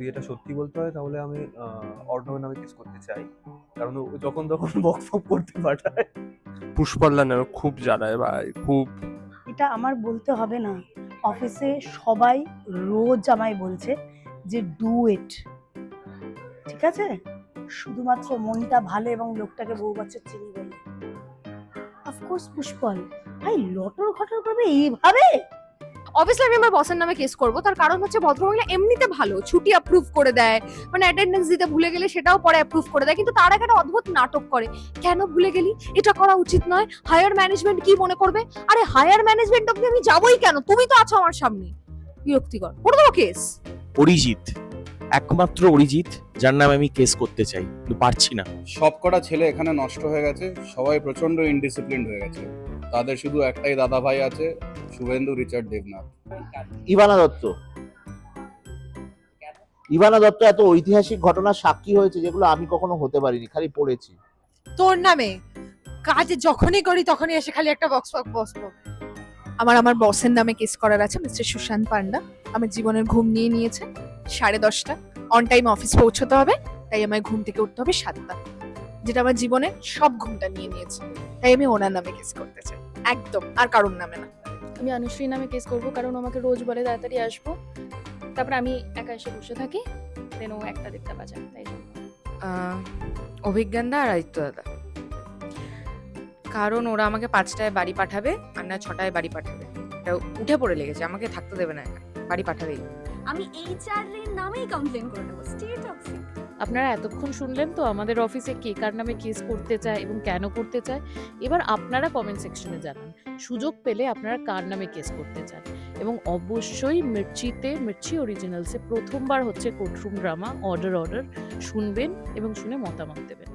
যদি এটা সত্যি বলতে হয় তাহলে আমি অর্ণবের নামে কেস করতে চাই, কারণ ও যখন তখন বক্স অফ করতে পাঠায়। পুষ্পাল্লা নামে খুব জ্বালায় ভাই, খুব। এটা আমার বলতে হবে না, অফিসে সবাই রোজ আমায় বলছে যে ডু ইট, ঠিক আছে, শুধুমাত্র মনটা ভালো এবং লোকটাকে বউ বাচ্চা চিনি বলে। অফকোর্স পুষ্পল ভাই লটর ঘটর করবে এইভাবে। অবভিয়াসলি আমি আমার বসের নামে কেস করব, তার কারণ হচ্ছে ভদ্রমহিলা এমনিতে ভালো, ছুটি অ্যাপ্রুভ করে দেয়, মানে অ্যাটেন্ডেন্স দিতে ভুলে গেলে সেটাও পরে অ্যাপ্রুভ করে দেয়, কিন্তু তার আগে একটা অদ্ভুত নাটক করে, কেন ভুলে গেলি, এটা করা উচিত নয়, হায়ার ম্যানেজমেন্ট কি মনে করবে। আরে হায়ার ম্যানেজমেন্ট অব্দি আমি যাবোই কেন, তুমি তো আছো আমার সামনে, বিরক্তিকর, করে দেবো কেস। অরিজিৎ, একমাত্র অরিজিৎ যার নামে আমি কেস করতে চাই, কিন্তু পারছি না। সবকটা ছেলে এখানে নষ্ট হয়ে গেছে, সবাই প্রচন্ড ইনডিসিপ্লিন হয়ে গেছে। তাদের শুধু একটাই দাদা ভাই আছে, Suvendu Richard Debnath. Ivana Dutta. Ivana Dutta এত ঐতিহাসিক ঘটনার সাক্ষী হয়েছে যেগুলো আমি কখনো হতে পারিনি, খালি পড়েছি। তোর নামে কাজ যখনই করি তখনই এসে খালি একটা বক্স বক্স। আমার বসের নামে কেস করার আছে, মিস্টার সুশান্ত পান্ডা আমার জীবনের ঘুম নিয়ে নিয়েছে। 10:30 অন টাইম অফিস পৌঁছতে হবে, তাই আমায় ঘুম থেকে উঠতে হবে 7টা, যেটা আমার জীবনে সব ঘুমটা নিয়ে নিয়েছে, তাই আমি ওনার নামে কেস করতে চাই, একদম আর কারোর নামে না। আমি অনুশ্রীর নামে কেস করবো, কারণ আমাকে রোজ বলে তাড়াতাড়ি আসবো, তারপর আমি একা এসে বসে থাকি, দেন ও 1টা-1:30 বাজায়, তাই জন্য। অভিজ্ঞানদা আর আদিত্য দাদা, কারণ ওরা আমাকে 5টায় বাড়ি পাঠাবে আর না 6টায় বাড়ি পাঠাবে, এটা উঠে পড়ে লেগেছে, আমাকে থাকতে দেবে না, বাড়ি পাঠাবেই। আমি এইচআর এর নামেই কমপ্লেইন করে দেবো, স্টে টক্সিক। আপনারা এতক্ষণ শুনলেন তো আমাদের অফিসে কে কার নামে কেস করতে চায় এবং কেন করতে চায়। এবার আপনারা কমেন্ট সেকশনে জানান সুযোগ পেলে আপনারা কার নামে কেস করতে চান, এবং অবশ্যই মির্চি অরিজিনালসে প্রথমবার হচ্ছে কোর্টরুম ড্রামা অর্ডার শুনবেন এবং শুনে মতামত দেবেন।